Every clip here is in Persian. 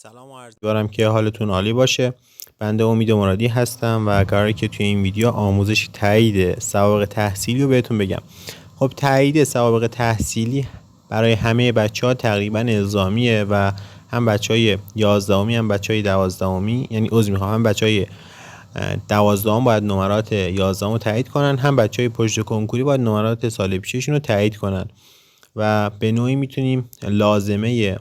سلام و عرض دارم که حالتون عالی باشه. بنده امید مرادی هستم و قراره که توی این ویدیو آموزش تایید سوابق تحصیلی رو بهتون بگم. خب تایید سوابق تحصیلی برای همه بچه‌ها تقریبا الزامیه و هم بچهای 11می هم بچهای 12می، یعنی هم بچهای 12 باید نمرات 11 رو تایید کنن، هم بچهای پشت کنکوری باید نمرات سال پیششون رو تایید کنن و به نوعی میتونیم لازمه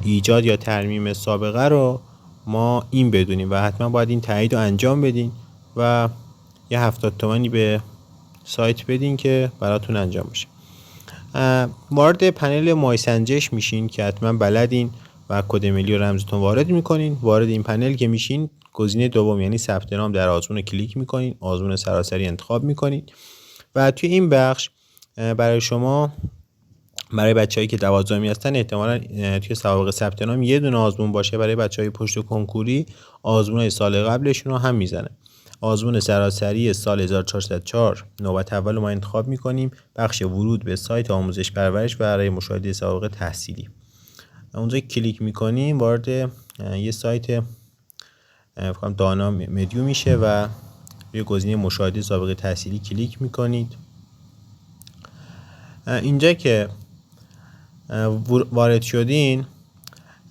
ایجاد یا ترمیم سابقه رو ما این بدونیم و حتما باید این تایید رو انجام بدین و یه 70 تومانی به سایت بدین که براتون انجام بشه. وارد پنل مایسنجش میشین که حتما بلدین و کد ملی و رمزتون وارد میکنین. وارد این پنل که میشین، گزینه دوم یعنی ثبت نام در آزمون کلیک میکنین، آزمون سراسری انتخاب میکنین و توی این بخش برای بچه‌هایی که 12می هستن احتمالاً توی سوابق ثبت نام یه دونه آزمون باشه. برای بچه‌های پشت کنکوری آزمون سال قبلشون رو هم میزنه. آزمون سراسری سال 1404 نوبت اول ما انتخاب میکنیم. بخش ورود به سایت آموزش پرورش برای مشاهده سوابق تحصیلی. اونجا کلیک میکنیم وارد یه سایت دانا مدیو میشه و روی گزینه مشاهده سابقه تحصیلی کلیک میکنید. اینجا که وارد شدین،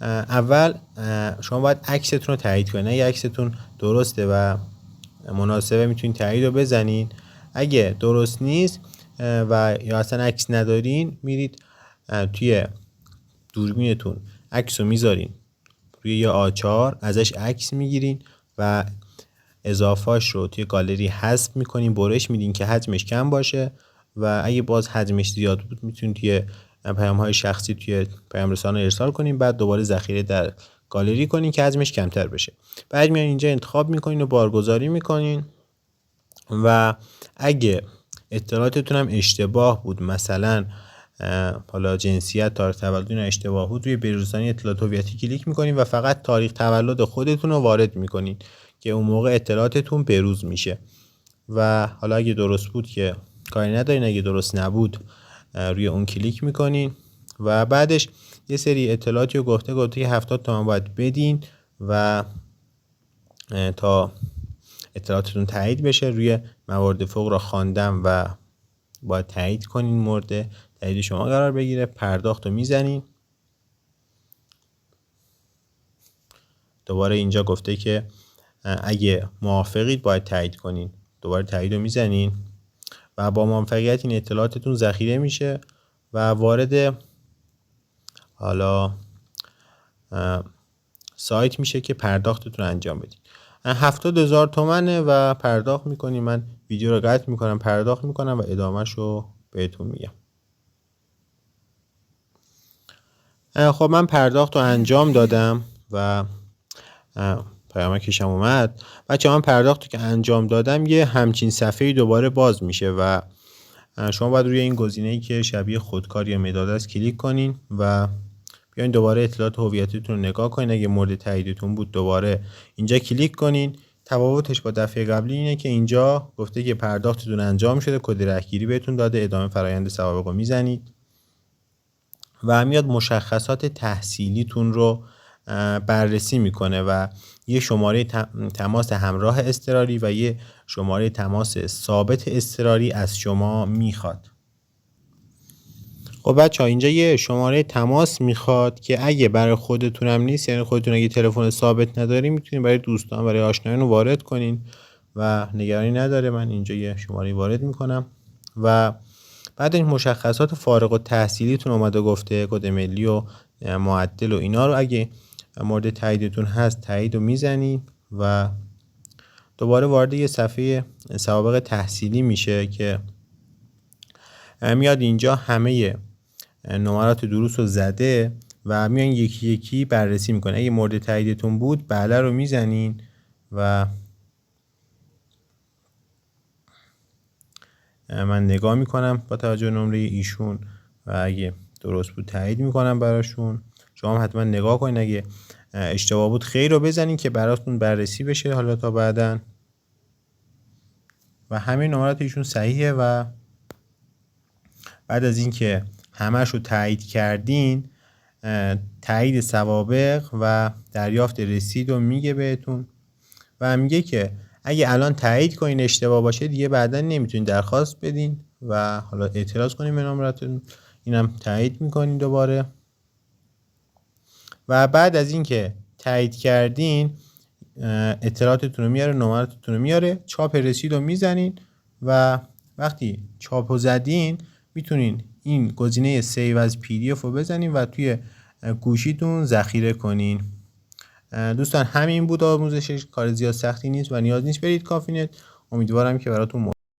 اول شما باید عکستون رو تایید کنید. اگه عکستون درسته و مناسبه میتونید تایید رو بزنین. اگه درست نیست و یا اصلا عکس ندارین، میرید توی دوربینتون عکس رو میذارین روی یه آچار، ازش عکس میگیرین و اضافهاش رو توی گالری حذف میکنین، برش میدین که حجمش کم باشه و اگه باز حجمش زیاد بود میتونید توی پیام‌های شخصی توی پیام رسانه ارسال کنین، بعد دوباره ذخیره در گالری کنین که حجمش کمتر بشه. بعد میان اینجا انتخاب میکنین و بارگذاری میکنین و اگه اطلاعاتتون هم اشتباه بود، مثلا حالا جنسیت، تاریخ تولد اشتباه بود، روی بروزرسانی اطلاعات هویتی کلیک میکنین و فقط تاریخ تولد خودتون رو وارد میکنین که اون موقع اطلاعاتتون بروز میشه. و حالا اگه درست بود که کاری ندارین، اگه درست نبود روی اون کلیک میکنین و بعدش یه سری اطلاعاتی رو گفته که 70 تومن باید بدین و تا اطلاعاتتون تایید بشه. روی موارد فوق را خواندم و باید تایید کنین، مورد تایید شما قرار بگیره. پرداخت رو میزنین. دوباره اینجا گفته که اگه موافقید باید تایید کنین. دوباره تایید رو میزنین و با موافقیت این اطلاعاتتون ذخیره میشه و وارد حالا سایت میشه که پرداختتون انجام بدین. 70,000 تومنه و پرداخت میکنیم. من ویدیو رو قطع میکنم، پرداخت میکنم و ادامهش رو بهتون میگم. خب من پرداخت رو انجام دادم و پیامکشم اومد. بچه من پرداخت رو که انجام دادم یه همچین صفحه‌ای دوباره باز میشه و شما باید روی این گزینه‌ای که شبیه خودکار یا مداد است کلیک کنین و بیاین دوباره اطلاعات هویتیتون رو نگاه کنین. اگه مورد تاییدتون بود دوباره اینجا کلیک کنین. تفاوتش با دفعه قبلی اینه که اینجا گفته که پرداختتون انجام شده، کد رهگیری بهتون داده، ادامه فرآیند سوابق رو میزنید و میاد مشخصات تحصیلیتون رو بررسی میکنه و یه شماره تماس همراه اضطراری و یه شماره تماس ثابت اضطراری از شما میخواد. خب بچه ها اینجا یه شماره تماس میخواد که اگه برای خودتون هم نیست، یعنی خودتون اگه تلفن ثابت نداری، میتونید برای دوستان، برای آشنایان وارد کنین و نگرانی نداره. من اینجا یه شماره وارد میکنم و بعد این مشخصات فارغ التحصیلیتون اومده گفته کد ملی و معدل و اینا رو اگه مورد تاییدتون هست تایید رو میزنین و دوباره وارد یه صفحه سوابق تحصیلی میشه که میاد اینجا همه نمرات دروس رو زده و میان یکی یکی بررسی میکنه. اگه مورد تاییدتون بود بله رو میزنین و من نگاه میکنم با توجه به نمره ایشون و اگه درست بود تایید میکنم براشون. شما هم حتما نگاه کنین، اگه اشتباه بود خیر رو بزنین که براتون بررسی بشه حالا تا بعدن. و همه نمرات ایشون صحیحه و بعد از اینکه همه‌شو تایید کردین تایید سوابق و دریافت رسید رو میگه بهتون و میگه که اگه الان تایید کنین اشتباه باشه دیگه بعدا نمیتونین درخواست بدین و حالا اعتراض کنین به نمراتتون، اینم تایید میکنین دوباره. و بعد از اینکه تایید کردین اطلاعاتتون رو میاره، نمراتتون رو میاره، چاپ رسید رو میزنین و وقتی چاپ رو زدین میتونین این گزینه سیو از پی دی اف رو بزنین و توی گوشیتون ذخیره کنین. دوستان همین بود آموزشش، کار زیاد سختی نیست و نیاز نیست برید کافی نت. امیدوارم که براتون